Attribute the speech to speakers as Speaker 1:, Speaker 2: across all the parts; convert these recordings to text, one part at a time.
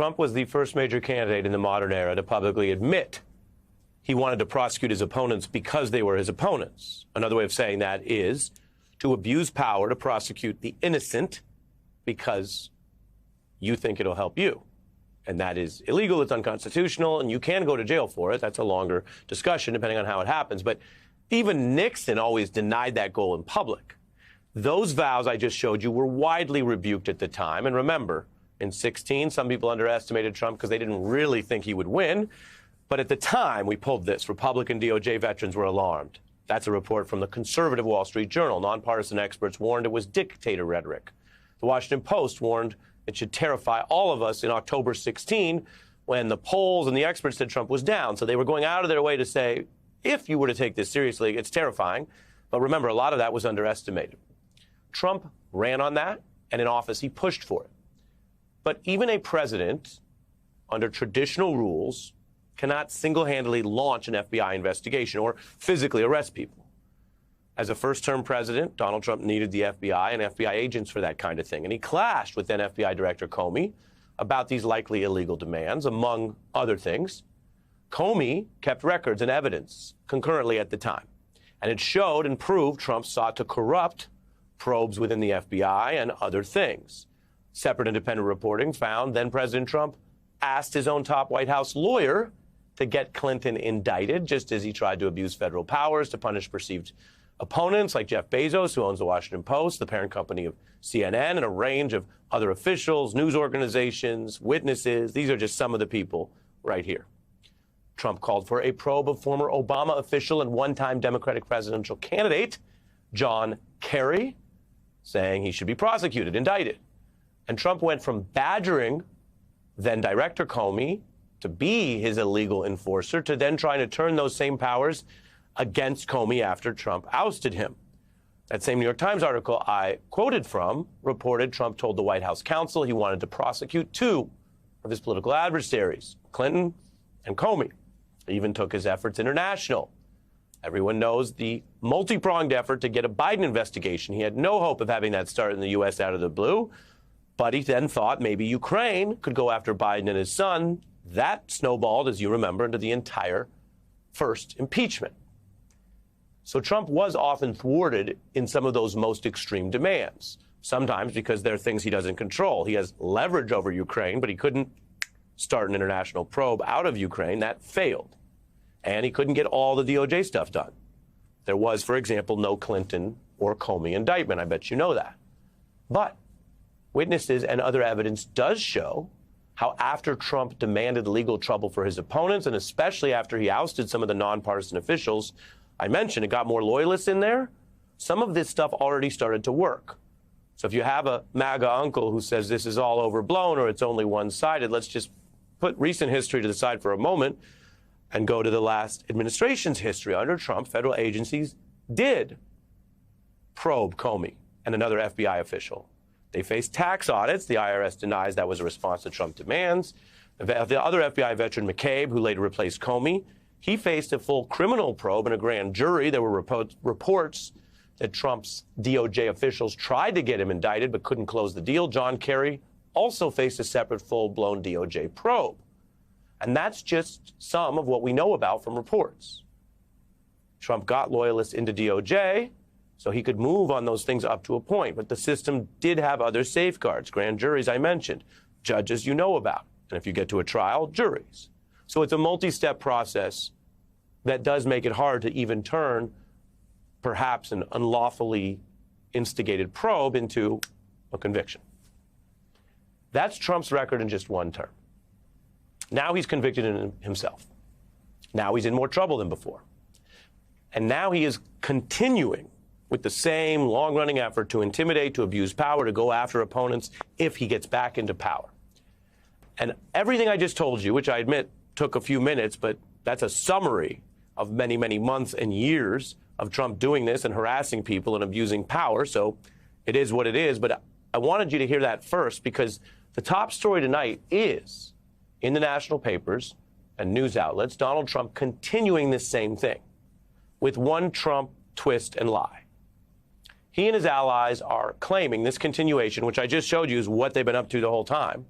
Speaker 1: Trump was the first major candidate in the modern era to publicly admit he wanted to prosecute his opponents because they were his opponents. Another way of saying that is to abuse power to prosecute the innocent because you think it'll help you. And that is illegal, it's unconstitutional, and you can go to jail for it. That's a longer discussion depending on how it happens. But even Nixon always denied that goal in public. Those vows I just showed you were widely rebuked at the time. And remember, in 2016, some people underestimated Trump because they didn't really think he would win. But at the time we pulled this, Republican DOJ veterans were alarmed. That's a report from the conservative Wall Street Journal. Nonpartisan experts warned it was dictator rhetoric. The Washington Post warned it should terrify all of us in October 16 when the polls and the experts said Trump was down. So they were going out of their way to say, if you were to take this seriously, it's terrifying. But remember, a lot of that was underestimated. Trump ran on that, and in office he pushed for it. But even a president, under traditional rules, cannot single-handedly launch an FBI investigation or physically arrest people. As a first-term president, Donald Trump needed the FBI and FBI agents for that kind of thing. And he clashed with then FBI Director Comey about these likely illegal demands, among other things. Comey kept records and evidence concurrently at the time. And it showed and proved Trump sought to corrupt probes within the FBI and other things. Separate independent reporting found then President Trump asked his own top White House lawyer to get Clinton indicted, just as he tried to abuse federal powers to punish perceived opponents like Jeff Bezos, who owns the Washington Post, the parent company of CNN, and a range of other officials, news organizations, witnesses. These are just some of the people right here. Trump called for a probe of former Obama official and one-time Democratic presidential candidate John Kerry, saying he should be prosecuted, indicted. And Trump went from badgering then Director Comey to be his illegal enforcer to then trying to turn those same powers against Comey after Trump ousted him. That same New York Times article I quoted from reported Trump told the White House counsel he wanted to prosecute two of his political adversaries, Clinton and Comey. He even took his efforts international. Everyone knows the multi-pronged effort to get a Biden investigation. He had no hope of having that start in the U.S. out of the blue, but he then thought maybe Ukraine could go after Biden and his son. That snowballed, as you remember, into the entire first impeachment. So Trump was often thwarted in some of those most extreme demands, sometimes because there are things he doesn't control. He has leverage over Ukraine, but he couldn't start an international probe out of Ukraine. That failed. And he couldn't get all the DOJ stuff done. There was, for example, no Clinton or Comey indictment. I bet you know that. But witnesses and other evidence does show how after Trump demanded legal trouble for his opponents, and especially after he ousted some of the nonpartisan officials I mentioned, it got more loyalists in there. Some of this stuff already started to work. So if you have a MAGA uncle who says this is all overblown or it's only one-sided, let's just put recent history to the side for a moment and go to the last administration's history. Under Trump, federal agencies did probe Comey and another FBI official. They faced tax audits. The IRS denies that was a response to Trump demands. The other FBI veteran, McCabe, who later replaced Comey, he faced a full criminal probe and a grand jury. There were reports that Trump's DOJ officials tried to get him indicted but couldn't close the deal. John Kerry also faced a separate full-blown DOJ probe. And that's just some of what we know about from reports. Trump got loyalists into DOJ, so he could move on those things up to a point. But the system did have other safeguards, grand juries I mentioned, judges you know about. And if you get to a trial, juries. So it's a multi-step process that does make it hard to even turn perhaps an unlawfully instigated probe into a conviction. That's Trump's record in just one term. Now he's convicted in himself. Now he's in more trouble than before. And now he is continuing with the same long-running effort to intimidate, to abuse power, to go after opponents if he gets back into power. And everything I just told you, which I admit took a few minutes, but that's a summary of many, many months and years of Trump doing this and harassing people and abusing power. So it is what it is. But I wanted you to hear that first because the top story tonight is in the national papers and news outlets, Donald Trump continuing this same thing with one Trump twist and lie. He and his allies are claiming this continuation, which I just showed you is what they've been up to the whole time,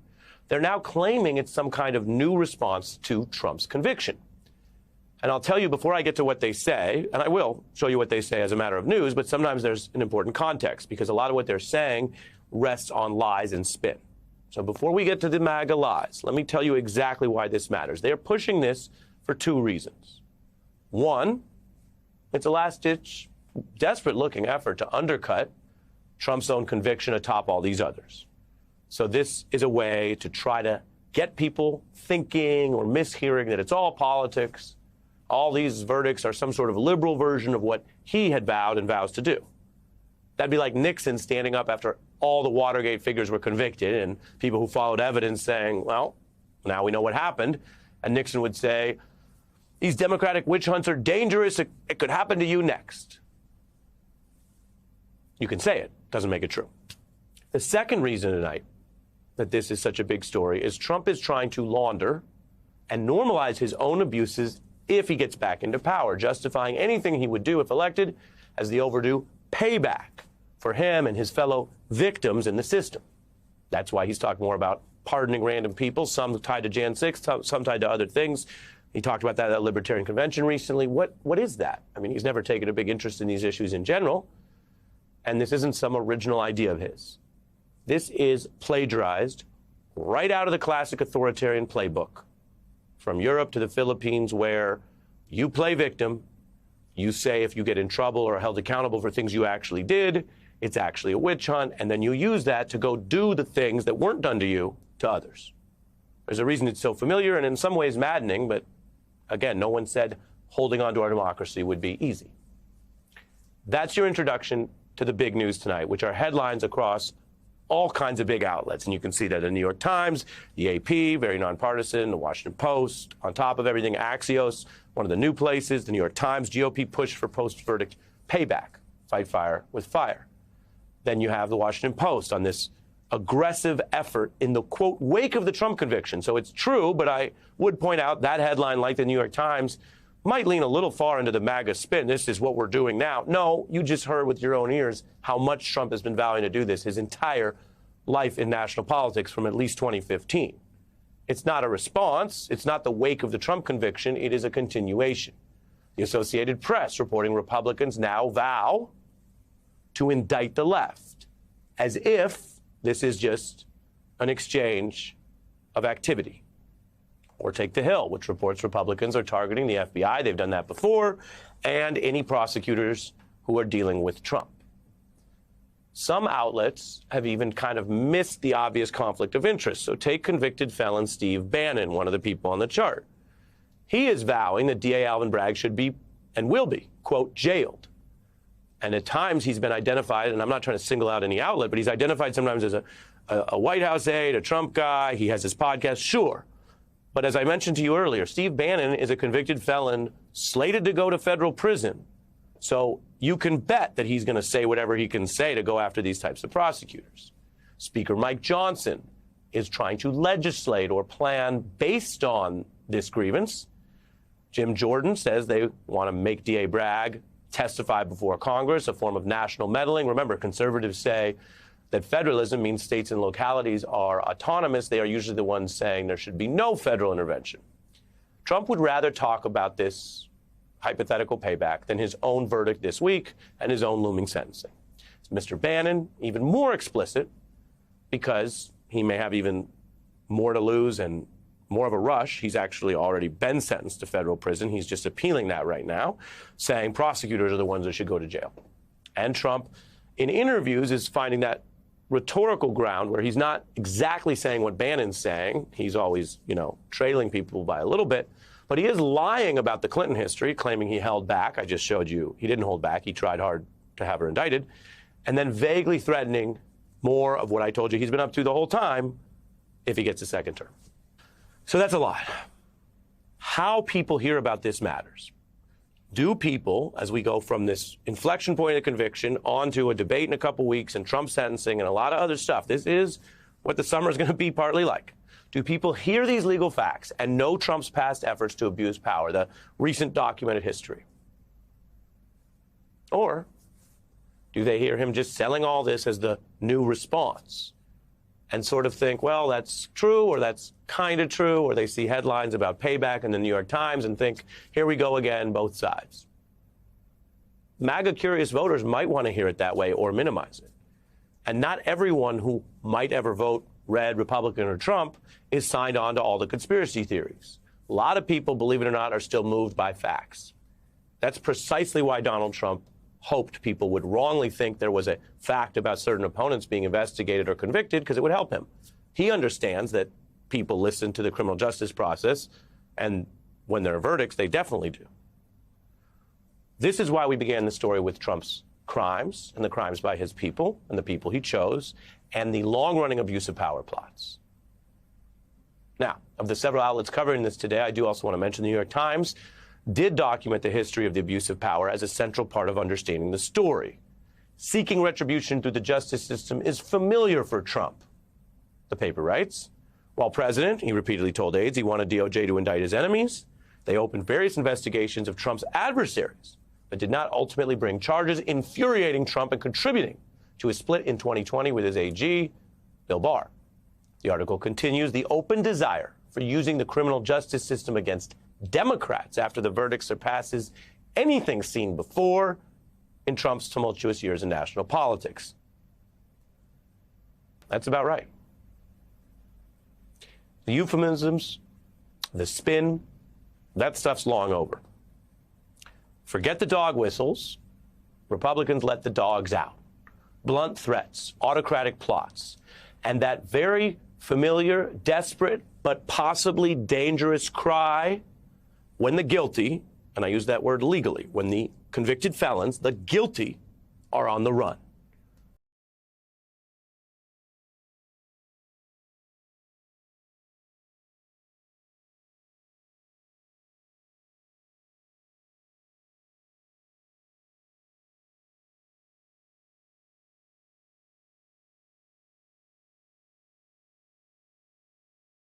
Speaker 1: they're now claiming it's some kind of new response to Trump's conviction. And I'll tell you before I get to what they say, and I will show you what they say as a matter of news, but sometimes there's an important context because a lot of what they're saying rests on lies and spin. So before we get to the MAGA lies, let me tell you exactly why this matters. They're pushing this for two reasons. One, it's a last-ditch, desperate-looking effort to undercut Trump's own conviction atop all these others. So this is a way to try to get people thinking or mishearing that it's all politics. All these verdicts are some sort of liberal version of what he had vowed and vows to do. That'd be like Nixon standing up after all the Watergate figures were convicted and people who followed evidence saying, well, now we know what happened. And Nixon would say, these Democratic witch hunts are dangerous. It could happen to you next. You can say it. Doesn't make it true. The second reason tonight that this is such a big story is Trump is trying to launder and normalize his own abuses if he gets back into power, justifying anything he would do if elected as the overdue payback for him and his fellow victims in the system. That's why he's talking more about pardoning random people, some tied to Jan 6, some tied to other things. He talked about that at the Libertarian Convention recently. What is that? I mean, he's never taken a big interest in these issues in general, and this isn't some original idea of his. This is plagiarized right out of the classic authoritarian playbook from Europe to the Philippines, where you play victim, you say if you get in trouble or held accountable for things you actually did, it's actually a witch hunt, and then you use that to go do the things that weren't done to you to others. There's a reason it's so familiar and in some ways maddening, but again, no one said holding on to our democracy would be easy. That's your introduction to the big news tonight, which are headlines across all kinds of big outlets. And you can see that in the New York Times, the AP, very nonpartisan, the Washington Post, on top of everything, Axios, one of the new places, the New York Times, GOP push for post-verdict payback, fight fire with fire. Then you have the Washington Post on this aggressive effort in the, quote, wake of the Trump conviction. So it's true, but I would point out that headline, like the New York Times, might lean a little far into the MAGA spin. This is what we're doing now. No, you just heard with your own ears how much Trump has been vowing to do this his entire life in national politics from at least 2015. It's not a response. It's not the wake of the Trump conviction. It is a continuation. The Associated Press reporting Republicans now vow to indict the left, as if this is just an exchange of activity. Or take The Hill, which reports Republicans are targeting the FBI. They've done that before, and any prosecutors who are dealing with Trump. Some outlets have even kind of missed the obvious conflict of interest. So take convicted felon Steve Bannon, one of the people on the chart. He is vowing that DA Alvin Bragg should be and will be, quote, jailed. And at times he's been identified, and I'm not trying to single out any outlet, but he's identified sometimes as a White House aide, a Trump guy. He has his podcast, sure. But as I mentioned to you earlier, Steve Bannon is a convicted felon slated to go to federal prison. So you can bet that he's going to say whatever he can say to go after these types of prosecutors. Speaker Mike Johnson is trying to legislate or plan based on this grievance. Jim Jordan says they want to make DA Bragg testify before Congress, a form of national meddling. Remember, conservatives say that federalism means states and localities are autonomous. They are usually the ones saying there should be no federal intervention. Trump would rather talk about this hypothetical payback than his own verdict this week and his own looming sentencing. Mr. Bannon, even more explicit, because he may have even more to lose and more of a rush. He's actually already been sentenced to federal prison. He's just appealing that right now, saying prosecutors are the ones that should go to jail. And Trump, in interviews, is finding that rhetorical ground where he's not exactly saying what Bannon's saying. He's always, trailing people by a little bit. But he is lying about the Clinton history, claiming he held back. I just showed you he didn't hold back. He tried hard to have her indicted. And then vaguely threatening more of what I told you he's been up to the whole time if he gets a second term. So that's a lot. How people hear about this matters. Do people, as we go from this inflection point of conviction onto a debate in a couple weeks and Trump sentencing and a lot of other stuff, this is what the summer is going to be partly like. Do people hear these legal facts and know Trump's past efforts to abuse power, the recent documented history? Or do they hear him just selling all this as the new response? and sort of think, well, that's true, or that's kind of true, or they see headlines about payback in the New York Times and think, here we go again, both sides. MAGA-curious voters might want to hear it that way or minimize it. And not everyone who might ever vote red, Republican, or Trump is signed on to all the conspiracy theories. A lot of people, believe it or not, are still moved by facts. That's precisely why Donald Trump hoped people would wrongly think there was a fact about certain opponents being investigated or convicted, because it would help him. He understands that people listen to the criminal justice process, and when there are verdicts, they definitely do. This is why we began the story with Trump's crimes and the crimes by his people and the people he chose, and the long-running abuse of power plots. Now, of the several outlets covering this today, I do also want to mention the New York Times did document the history of the abuse of power as a central part of understanding the story. Seeking retribution through the justice system is familiar for Trump. The paper writes, while president, he repeatedly told aides he wanted DOJ to indict his enemies. They opened various investigations of Trump's adversaries, but did not ultimately bring charges, infuriating Trump and contributing to a split in 2020 with his AG, Bill Barr. The article continues, the open desire for using the criminal justice system against Democrats after the verdict surpasses anything seen before in Trump's tumultuous years in national politics. That's about right. The euphemisms, the spin, that stuff's long over. Forget the dog whistles. Republicans let the dogs out. Blunt threats, autocratic plots, and that very familiar, desperate, but possibly dangerous cry when the guilty, and I use that word legally, when the convicted felons, the guilty, are on the run.